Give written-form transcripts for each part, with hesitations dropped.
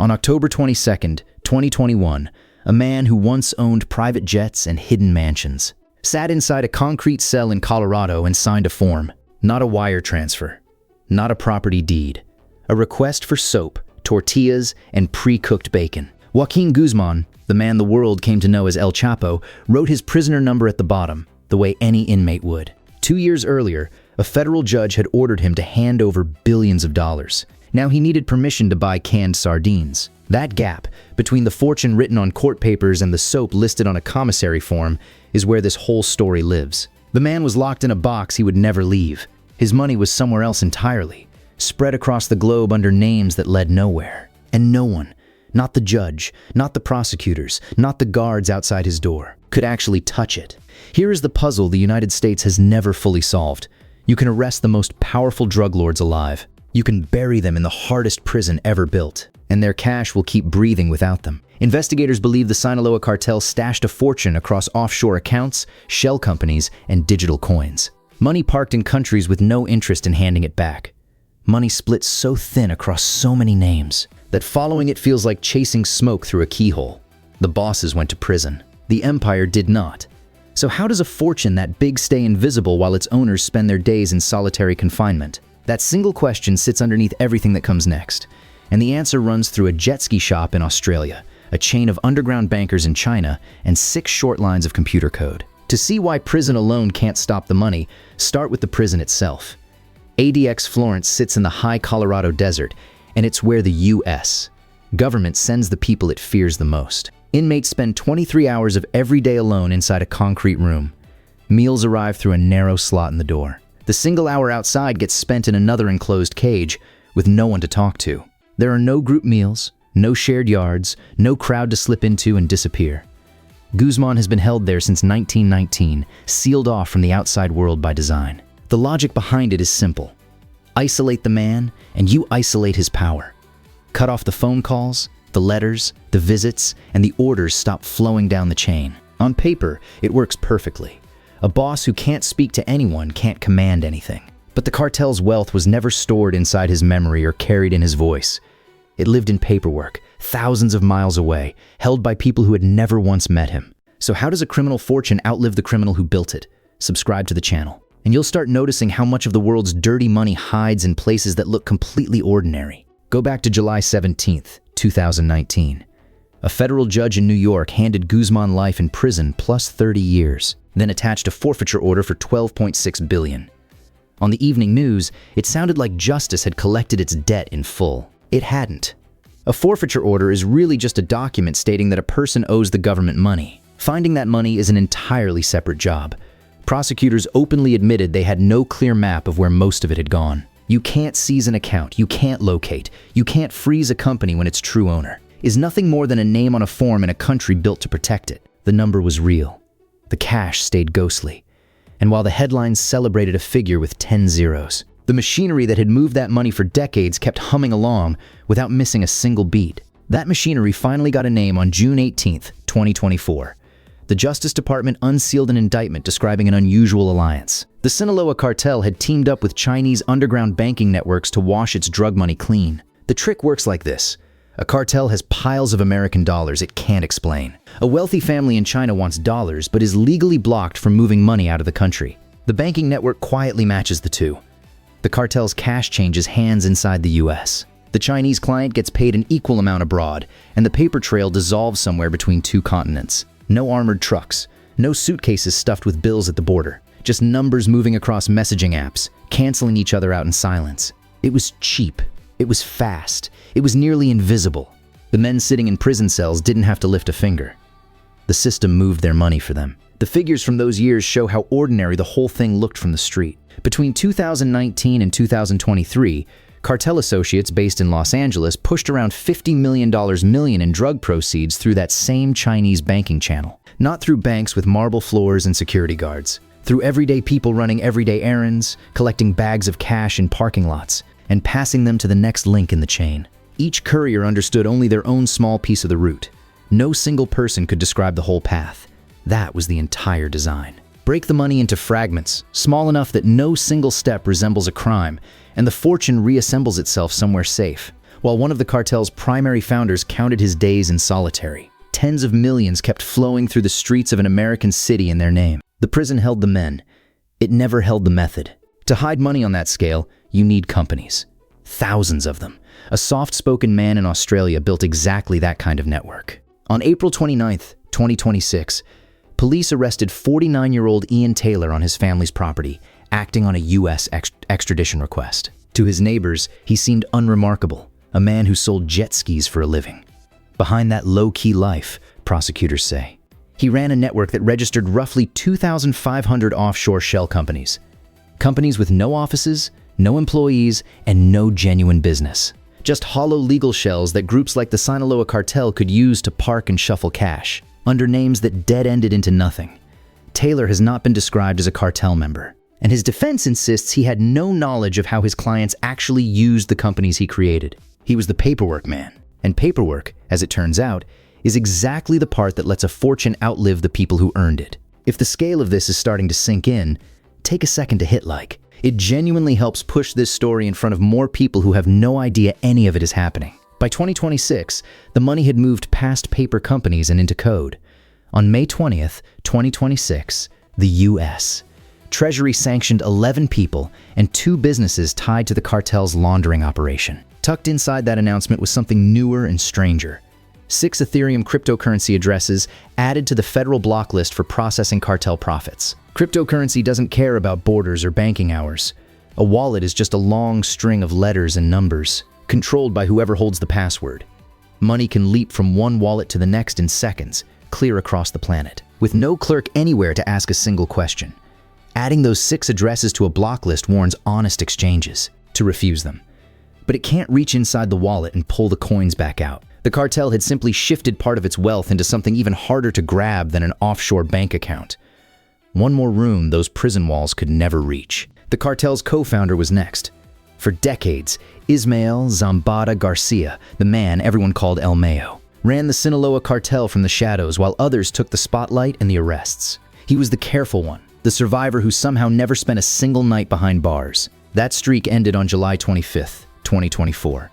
On October 22nd, 2021, a man who once owned private jets and hidden mansions sat inside a concrete cell in Colorado and signed a form. Not a wire transfer, not a property deed, a request for soap, tortillas, and pre-cooked bacon. Joaquin Guzman, the man the world came to know as El Chapo, wrote his prisoner number at the bottom, the way any inmate would. 2 years earlier, a federal judge had ordered him to hand over billions of dollars. Now he needed permission to buy canned sardines. That gap between the fortune written on court papers and the soap listed on a commissary form is where this whole story lives. The man was locked in a box he would never leave. His money was somewhere else entirely, spread across the globe under names that led nowhere. And no one, not the judge, not the prosecutors, not the guards outside his door, could actually touch it. Here is the puzzle the United States has never fully solved. You can arrest the most powerful drug lords alive. You can bury them in the hardest prison ever built, and their cash will keep breathing without them. Investigators believe the Sinaloa cartel stashed a fortune across offshore accounts, shell companies, and digital coins. Money parked in countries with no interest in handing it back. Money split so thin across so many names that following it feels like chasing smoke through a keyhole. The bosses went to prison. The empire did not. So how does a fortune that big stay invisible while its owners spend their days in solitary confinement? That single question sits underneath everything that comes next. And the answer runs through a jet ski shop in Australia, a chain of underground bankers in China, and 6 short lines of computer code. To see why prison alone can't stop the money, start with the prison itself. ADX Florence sits in the high Colorado desert, and it's where the U.S. government sends the people it fears the most. Inmates spend 23 hours of every day alone inside a concrete room. Meals arrive through a narrow slot in the door. The single hour outside gets spent in another enclosed cage with no one to talk to. There are no group meals, no shared yards, no crowd to slip into and disappear. Guzman has been held there since 1919, sealed off from the outside world by design. The logic behind it is simple. Isolate the man, and you isolate his power. Cut off the phone calls, the letters, the visits, and the orders stop flowing down the chain. On paper, it works perfectly. A boss who can't speak to anyone can't command anything. But the cartel's wealth was never stored inside his memory or carried in his voice. It lived in paperwork, thousands of miles away, held by people who had never once met him. So how does a criminal fortune outlive the criminal who built it? Subscribe to the channel, and you'll start noticing how much of the world's dirty money hides in places that look completely ordinary. Go back to July 17th, 2019. A federal judge in New York handed Guzman life in prison plus 30 years, then attached a forfeiture order for $12.6 billion. On the evening news, it sounded like justice had collected its debt in full. It hadn't. A forfeiture order is really just a document stating that a person owes the government money. Finding that money is an entirely separate job. Prosecutors openly admitted they had no clear map of where most of it had gone. You can't seize an account, you can't locate, you can't freeze a company when its true owner is nothing more than a name on a form in a country built to protect it. The number was real. The cash stayed ghostly. And while the headlines celebrated a figure with 10 zeros, the machinery that had moved that money for decades kept humming along without missing a single beat. That machinery finally got a name on June 18th, 2024. The Justice Department unsealed an indictment describing an unusual alliance. The Sinaloa cartel had teamed up with Chinese underground banking networks to wash its drug money clean. The trick works like this. A cartel has piles of American dollars it can't explain. A wealthy family in China wants dollars but is legally blocked from moving money out of the country. The banking network quietly matches the two. The cartel's cash changes hands inside the U.S. The Chinese client gets paid an equal amount abroad, and the paper trail dissolves somewhere between 2 continents. No armored trucks, no suitcases stuffed with bills at the border, just numbers moving across messaging apps, canceling each other out in silence. It was cheap. It was fast. It was nearly invisible. The men sitting in prison cells didn't have to lift a finger. The system moved their money for them. The figures from those years show how ordinary the whole thing looked from the street. Between 2019 and 2023, cartel associates based in Los Angeles pushed around $50 million in drug proceeds through that same Chinese banking channel. Not through banks with marble floors and security guards. Through everyday people running everyday errands, collecting bags of cash in parking lots, and passing them to the next link in the chain. Each courier understood only their own small piece of the route. No single person could describe the whole path. That was the entire design. Break the money into fragments, small enough that no single step resembles a crime, and the fortune reassembles itself somewhere safe. while one of the cartel's primary founders counted his days in solitary. Tens of millions kept flowing through the streets of an American city in their name. The prison held the men. It never held the method. To hide money on that scale, you need companies. Thousands of them. A soft-spoken man in Australia built exactly that kind of network. On April 29, 2026, police arrested 49-year-old Ian Taylor on his family's property, acting on a U.S. extradition request. To his neighbors, he seemed unremarkable, a man who sold jet skis for a living. Behind that low-key life, prosecutors say, he ran a network that registered roughly 2,500 offshore shell companies. Companies with no offices, no employees, and no genuine business. Just hollow legal shells that groups like the Sinaloa cartel could use to park and shuffle cash, under names that dead-ended into nothing. Taylor has not been described as a cartel member, and his defense insists he had no knowledge of how his clients actually used the companies he created. He was the paperwork man, and paperwork, as it turns out, is exactly the part that lets a fortune outlive the people who earned it. If the scale of this is starting to sink in, take a second to hit like. It genuinely helps push this story in front of more people who have no idea any of it is happening. By 2026, the money had moved past paper companies and into code. On May 20th, 2026, the U.S. Treasury sanctioned 11 people and 2 businesses tied to the cartel's laundering operation. Tucked inside that announcement was something newer and stranger. 6 Ethereum cryptocurrency addresses added to the federal block list for processing cartel profits. Cryptocurrency doesn't care about borders or banking hours. A wallet is just a long string of letters and numbers, controlled by whoever holds the password. Money can leap from one wallet to the next in seconds, clear across the planet, with no clerk anywhere to ask a single question. Adding those 6 addresses to a block list warrants honest exchanges, to refuse them. But it can't reach inside the wallet and pull the coins back out. The cartel had simply shifted part of its wealth into something even harder to grab than an offshore bank account. One more room those prison walls could never reach. The cartel's co-founder was next. For decades, Ismael Zambada Garcia, the man everyone called El Mayo, ran the Sinaloa cartel from the shadows while others took the spotlight and the arrests. He was the careful one, the survivor who somehow never spent a single night behind bars. That streak ended on July 25th, 2024.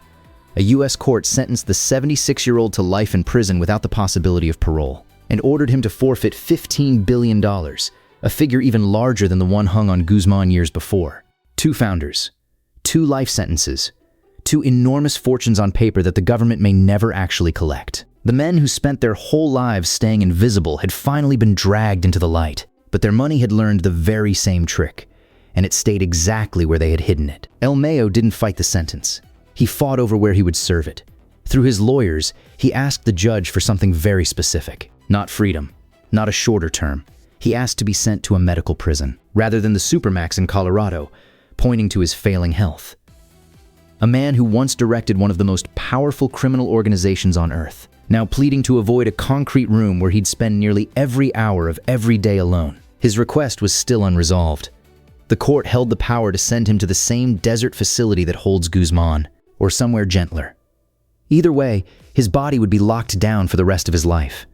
A U.S. court sentenced the 76-year-old to life in prison without the possibility of parole, and ordered him to forfeit $15 billion, a figure even larger than the one hung on Guzman years before. 2 founders, 2 life sentences, 2 enormous fortunes on paper that the government may never actually collect. The men who spent their whole lives staying invisible had finally been dragged into the light, but their money had learned the very same trick, and it stayed exactly where they had hidden it. El Mayo didn't fight the sentence. He fought over where he would serve it. Through his lawyers, he asked the judge for something very specific. Not freedom, not a shorter term. He asked to be sent to a medical prison, rather than the Supermax in Colorado, pointing to his failing health. A man who once directed one of the most powerful criminal organizations on Earth, now pleading to avoid a concrete room where he'd spend nearly every hour of every day alone. His request was still unresolved. The court held the power to send him to the same desert facility that holds Guzman, or somewhere gentler. Either way, his body would be locked down for the rest of his life.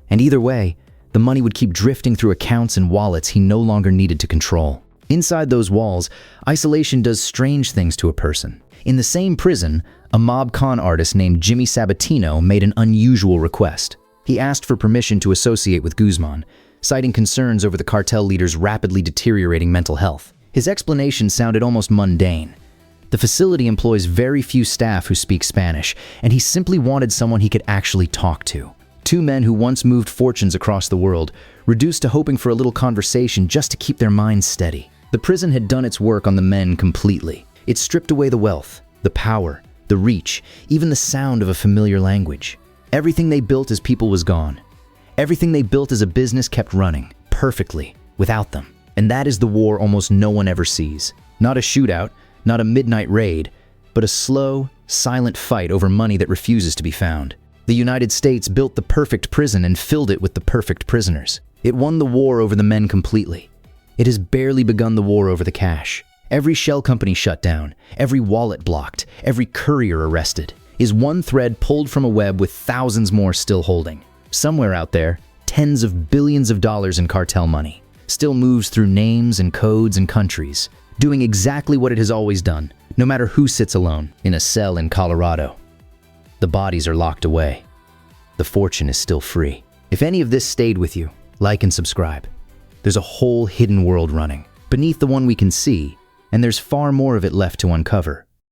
And either way, the money would keep drifting through accounts and wallets he no longer needed to control. Inside those walls, isolation does strange things to a person. In the same prison, a mob con artist named Jimmy Sabatino made an unusual request. He asked for permission to associate with Guzman, citing concerns over the cartel leader's rapidly deteriorating mental health. His explanation sounded almost mundane. The facility employs very few staff who speak Spanish, and he simply wanted someone he could actually talk to. 2 men who once moved fortunes across the world, reduced to hoping for a little conversation just to keep their minds steady. The prison had done its work on the men completely. It stripped away the wealth, the power, the reach, even the sound of a familiar language. Everything they built as people was gone. Everything they built as a business kept running, perfectly, without them. And that is the war almost no one ever sees. Not a shootout, not a midnight raid, but a slow, silent fight over money that refuses to be found. The United States built the perfect prison and filled it with the perfect prisoners. It won the war over the men completely. It has barely begun the war over the cash. Every shell company shut down, every wallet blocked, every courier arrested. Is one thread pulled from a web with thousands more still holding. Somewhere out there, tens of billions of dollars in cartel money still moves through names and codes and countries, doing exactly what it has always done, no matter who sits alone in a cell in Colorado. The bodies are locked away. The fortune is still free. If any of this stayed with you, like and subscribe. There's a whole hidden world running beneath the one we can see, and there's far more of it left to uncover.